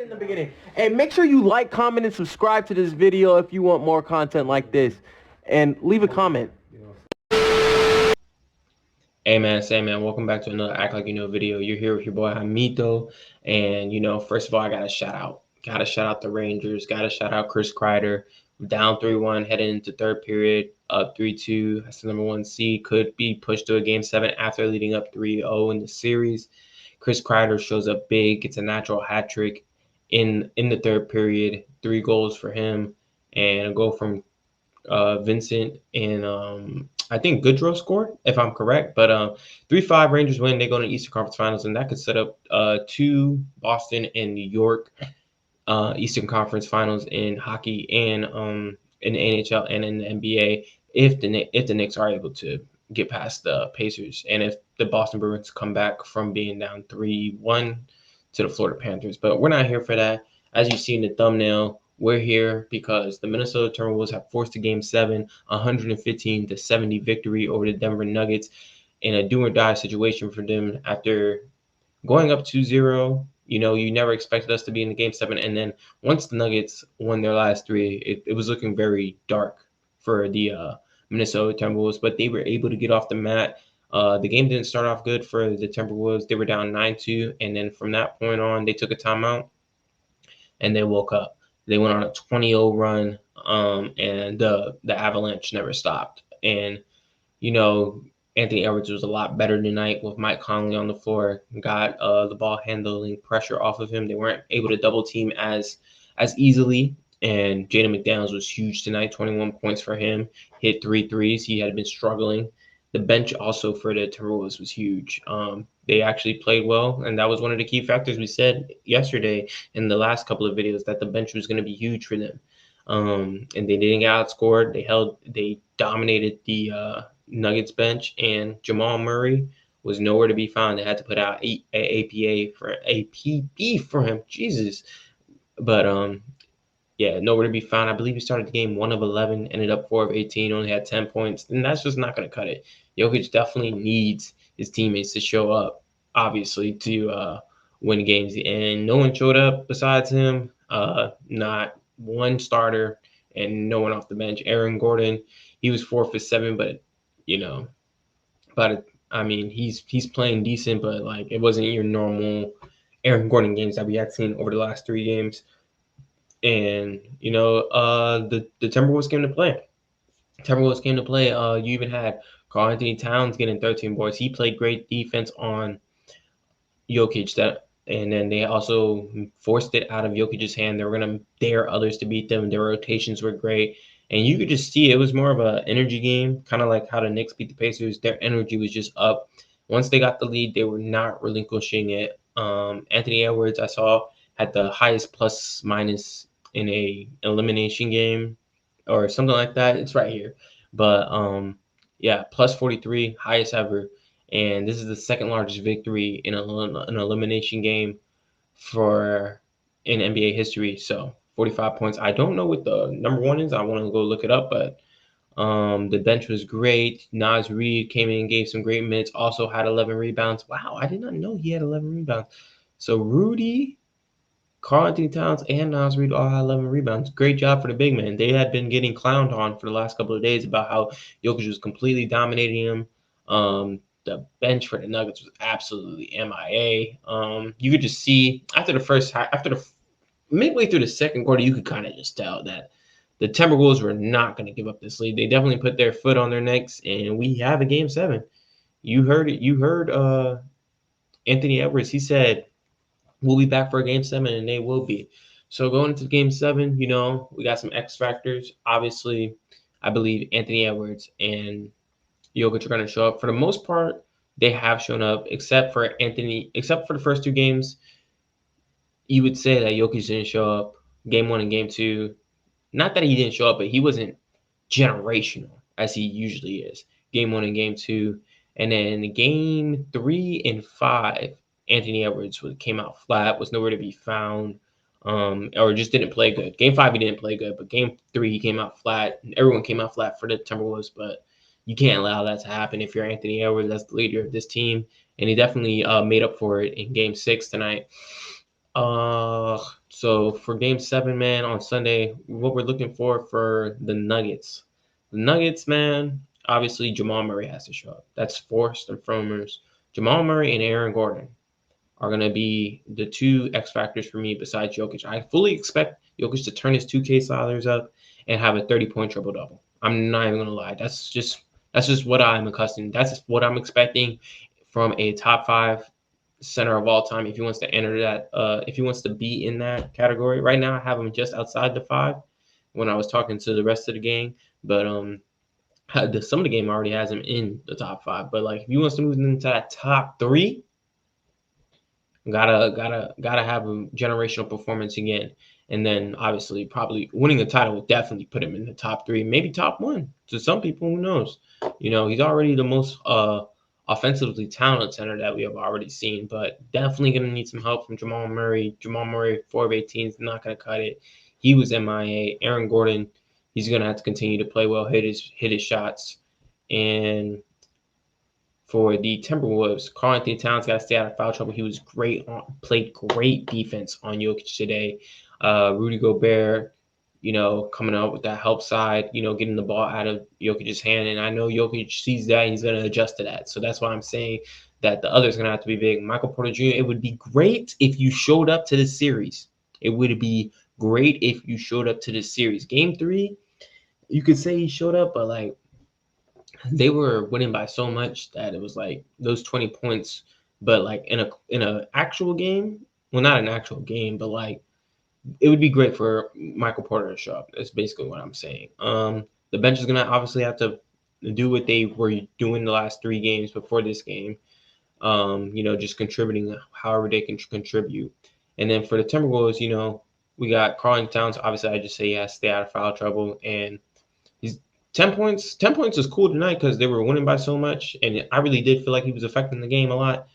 In the beginning. And make sure you like, comment, and subscribe to this video if you want more content like this. And leave a comment. Hey man, welcome back to another Act Like You Know video. You're here with your boy Jaimito. And first of all, I gotta shout out. Gotta shout out the Rangers. Gotta shout out Chris Kreider. Down 3-1, heading into third period, up 3-2. That's the number one seed. Could be pushed to a game 7 after leading up 3-0 in the series. Chris Kreider shows up big, gets a natural hat trick in the third period. 3 goals for him, and a goal from Vincent, and I think Goodrow scored, if I'm correct. But 3-5 Rangers win. They go to the Eastern Conference Finals, and that could set up 2 Boston and New York Eastern Conference Finals in hockey and in the NHL and in the NBA if the Knicks are able to get past the Pacers, and if the Boston Bruins come back from being down 3-1 to the Florida Panthers. But we're not here for that. As you see in the thumbnail, we're here because the Minnesota Timberwolves have forced a Game 7, 115-70 victory over the Denver Nuggets in a do-or-die situation for them after going up 2-0. You never expected us to be in the Game 7, and then once the Nuggets won their last 3, it was looking very dark for the Minnesota Timberwolves, but they were able to get off the mat. The game didn't start off good for the Timberwolves. They were down 9-2, and then from that point on, they took a timeout, and they woke up. They went on a 20-0 run, and the avalanche never stopped. And, Anthony Edwards was a lot better tonight with Mike Conley on the floor, got the ball handling pressure off of him. They weren't able to double team as easily. And Jaden McDaniels was huge tonight, 21 points for him, hit 3 threes. He had been struggling. The bench also for the Timberwolves was huge. They actually played well, and that was one of the key factors we said yesterday in the last couple of videos, that the bench was going to be huge for them. And they didn't get outscored. They dominated the Nuggets bench, and Jamal Murray was nowhere to be found. They had to put out APB for him. Jesus. But nowhere to be found. I believe he started the game 1 of 11, ended up 4 of 18, only had 10 points, and that's just not going to cut it. Jokic definitely needs his teammates to show up, obviously, to win games, and no one showed up besides him. Not one starter and no one off the bench. Aaron Gordon, he was 4 for 7, but he's playing decent, but like it wasn't your normal Aaron Gordon games that we had seen over the last 3 games. And the Timberwolves came to play. You even had Karl Anthony Towns getting 13 boards. He played great defense on Jokic, and then they also forced it out of Jokic's hand. They were gonna dare others to beat them. Their rotations were great, and you could just see it was more of an energy game, kind of like how the Knicks beat the Pacers. Their energy was just up. Once they got the lead, they were not relinquishing it. Anthony Edwards, I saw, had the highest plus minus in a elimination game or something like that. It's right here. But plus 43, highest ever. And this is the second largest victory in an elimination game in NBA history. So 45 points. I don't know what the number one is. I want to go look it up, but the bench was great. Naz Reid came in and gave some great minutes. Also had 11 rebounds. Wow, I did not know he had 11 rebounds. So Rudy, Karl Anthony Towns, and Naz Reid all had 11 rebounds. Great job for the big man. They had been getting clowned on for the last couple of days about how Jokic was completely dominating him. The bench for the Nuggets was absolutely MIA. You could just see after midway through the second quarter, you could kind of just tell that the Timberwolves were not going to give up this lead. They definitely put their foot on their necks, and we have a Game 7. You heard it. You heard Anthony Edwards. He said, we'll be back for a Game 7, and they will be. So going into Game 7, we got some X factors. Obviously, I believe Anthony Edwards and Jokic are going to show up. For the most part, they have shown up, except for the first 2 games. You would say that Jokic didn't show up. Game 1 and Game 2. Not that he didn't show up, but he wasn't generational as he usually is. Game 1 and Game 2. And then Game 3 and 5, Anthony Edwards came out flat, was nowhere to be found, or just didn't play good. Game 5, he didn't play good, but Game 3, he came out flat. Everyone came out flat for the Timberwolves, but you can't allow that to happen if you're Anthony Edwards. That's the leader of this team, and he definitely made up for it in Game 6 tonight. So for Game 7, man, on Sunday, what we're looking for the Nuggets. The Nuggets, man, obviously Jamal Murray has to show up. That's first and foremost. Jamal Murray and Aaron Gordon are going to be the two X factors for me besides Jokic. I fully expect Jokic to turn his 2K salaries up and have a 30-point triple-double. I'm not even going to lie. That's just what I'm accustomed. That's what I'm expecting from a top 5 center of all time if he wants to enter that, if he wants to be in that category. Right now I have him just outside the 5 when I was talking to the rest of the gang, but some of the game already has him in the top 5, but like if he wants to move into that top 3, gotta have a generational performance again. And then obviously probably winning a title will definitely put him in the top 3, maybe top 1 to some people. Who knows? He's already the most offensively talented center that we have already seen, but definitely gonna need some help from Jamal Murray. Jamal Murray, 4 of 18 is not gonna cut it. He was MIA. Aaron Gordon, he's gonna have to continue to play well, hit his shots. And for the Timberwolves, Karl-Anthony Towns got to stay out of foul trouble. He was played great defense on Jokic today. Rudy Gobert, coming out with that help side, getting the ball out of Jokic's hand. And I know Jokic sees that. He's going to adjust to that. So that's why I'm saying that the other's going to have to be big. Michael Porter Jr., it would be great if you showed up to the series. It would be great if you showed up to the series. Game 3, you could say he showed up, but like, they were winning by so much that it was like those 20 points, but like in a actual game, well, not an actual game, but like it would be great for Michael Porter to show up. That's basically what I'm saying. The bench is gonna obviously have to do what they were doing the last 3 games before this game. Just contributing however they can contribute. And then for the Timberwolves, we got Karl-Anthony Towns. Obviously, I just say he has to stay out of foul trouble, and 10 points. 10 points is cool tonight because they were winning by so much, and I really did feel like he was affecting the game a lot.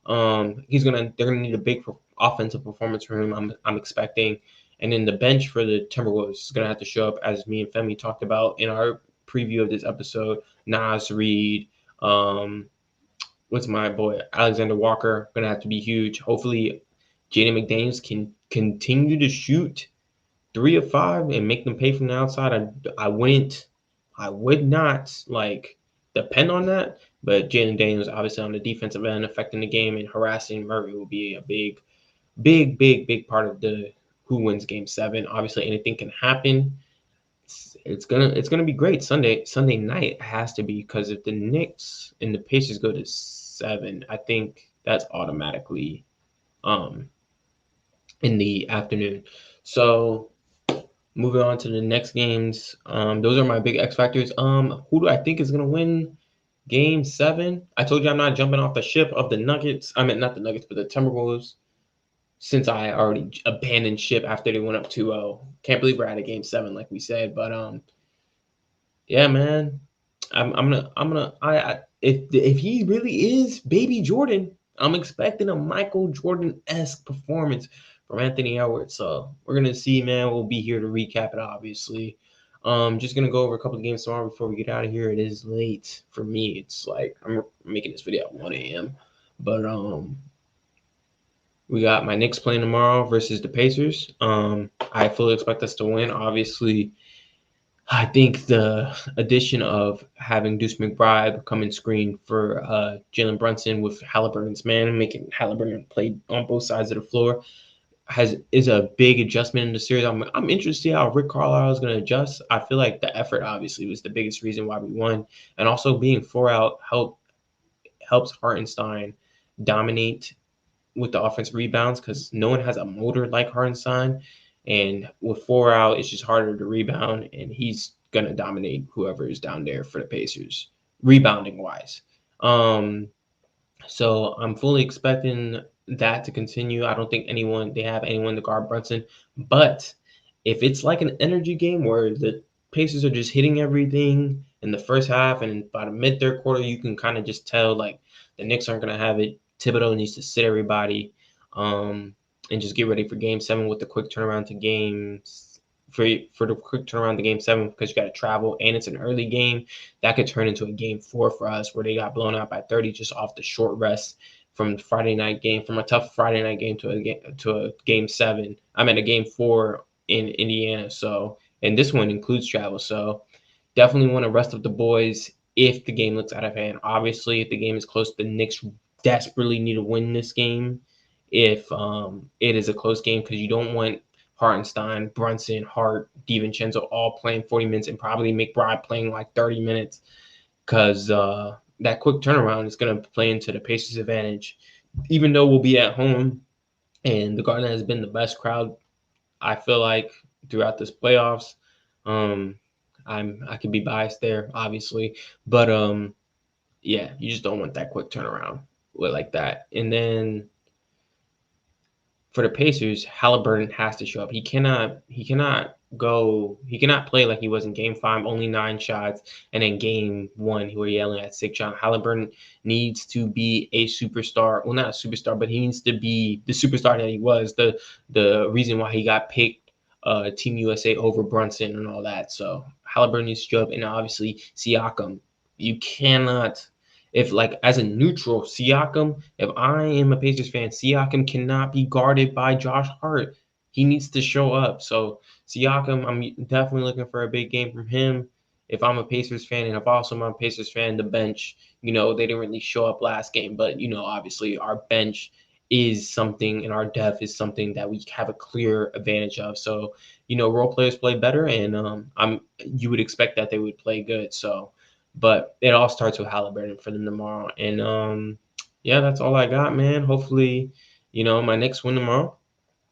They're gonna need a big offensive performance from him. I'm expecting, and then the bench for the Timberwolves is gonna have to show up, as me and Femi talked about in our preview of this episode. Naz Reid, what's my boy Alexander Walker, gonna have to be huge. Hopefully, Jaden McDaniels can continue to shoot 3 of 5 and make them pay from the outside. I would not like depend on that, but Jalen Daniels obviously on the defensive end affecting the game and harassing Murray will be a big part of the who wins Game 7. Obviously, anything can happen. It's gonna be great. Sunday night has to be, because if the Knicks and the Pacers go to 7, I think that's automatically in the afternoon. So moving on to the next games, those are my big X factors. Who do I think is gonna win Game 7? I told you I'm not jumping off the ship of the Nuggets. I mean, not the Nuggets, but the Timberwolves, since I already abandoned ship after they went up 2-0. Can't believe we're at a Game 7, like we said. But yeah, man, if he really is baby Jordan, I'm expecting a Michael Jordan-esque performance from Anthony Edwards. So we're gonna see, man. We'll be here to recap it, obviously. Just gonna go over a couple of games tomorrow before we get out of here. It is late for me. It's like I'm making this video at 1 a.m. But we got my Knicks playing tomorrow versus the Pacers. I fully expect us to win. Obviously, I think the addition of having Deuce McBride come and screen for Jalen Brunson with Halliburton's man, making Halliburton play on both sides of the floor, is a big adjustment in the series. I'm interested to see how Rick Carlisle is going to adjust. I feel like the effort obviously was the biggest reason why we won, and also being 4 out helps Hartenstein dominate with the offensive rebounds, because no one has a motor like Hartenstein, and with 4 out, it's just harder to rebound, and he's gonna dominate whoever is down there for the Pacers, rebounding wise. So I'm fully expecting that to continue. I don't think they have anyone to guard Brunson, but if it's like an energy game where the Pacers are just hitting everything in the first half, and by the mid-third quarter, you can kind of just tell like the Knicks aren't gonna have it. Thibodeau needs to sit everybody, and just get ready for Game 7 with the quick turnaround to games for the quick turnaround to Game 7, because you got to travel and it's an early game. That could turn into a Game 4 for us, where they got blown out by 30 just off the short rest from Friday night game, from a tough Friday night game to a game 7. I'm at a game 4 in Indiana. So, and this one includes travel. So definitely want to rest up the boys if the game looks out of hand. Obviously, if the game is close, the Knicks desperately need to win this game. If it is a close game, because you don't want Hartenstein, Brunson, Hart, DiVincenzo all playing 40 minutes and probably McBride playing like 30 minutes, because that quick turnaround is going to play into the Pacers' advantage. Even though we'll be at home and the Garden has been the best crowd, I feel like, throughout this playoffs. I could be biased there, obviously, but yeah, you just don't want that quick turnaround like that. And then for the Pacers, Halliburton has to show up. He cannot play like he was in game 5, only 9 shots, and then game 1 where he only had 6 shots. Halliburton needs to be a superstar. Well, not a superstar, but he needs to be the superstar that he was. The reason why he got picked Team USA over Brunson and all that. So Halliburton needs to show up, and obviously Siakam. You cannot. If, like, as a neutral, Siakam, if I am a Pacers fan, Siakam cannot be guarded by Josh Hart. He needs to show up. So Siakam, I'm definitely looking for a big game from him. If I'm a Pacers fan, and if also I'm a Pacers fan, the bench, they didn't really show up last game, but obviously our bench is something, and our depth is something that we have a clear advantage of. So role players play better, and you would expect that they would play good. So. But it all starts with Halliburton for them tomorrow. And yeah, that's all I got, man. Hopefully, my Knicks win tomorrow.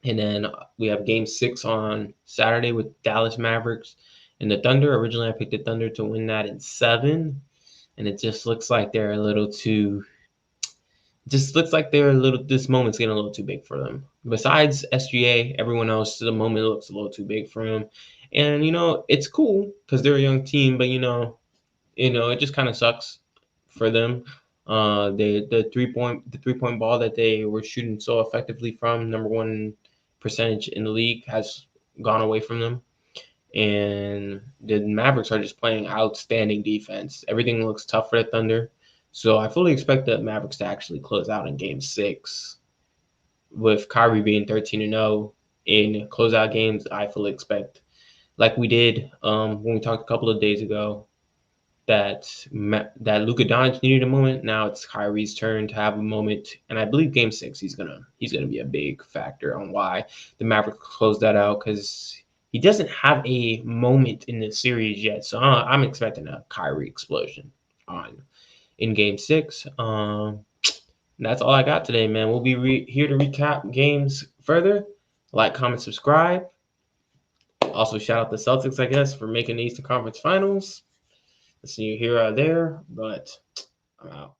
And then we have game 6 on Saturday with Dallas Mavericks and the Thunder. Originally, I picked the Thunder to win that in 7. And it just looks like they're a little too this moment's getting a little too big for them. Besides SGA, everyone else, the moment looks a little too big for them. And, it's cool because they're a young team, but, it just kind of sucks for them. The 3-point ball that they were shooting so effectively from, number 1 percentage in the league, has gone away from them. And the Mavericks are just playing outstanding defense. Everything looks tough for the Thunder. So I fully expect the Mavericks to actually close out in game 6. With Kyrie being 13-0 in closeout games, I fully expect, like we did when we talked a couple of days ago, that Luka Doncic needed a moment. Now it's Kyrie's turn to have a moment, and I believe Game 6 he's gonna be a big factor on why the Mavericks closed that out, because he doesn't have a moment in the series yet. So I'm expecting a Kyrie explosion in Game 6. That's all I got today, man. We'll be here to recap games further. Like, comment, subscribe. Also, shout out the Celtics, I guess, for making the Eastern Conference Finals. See you here or there, but I'm out.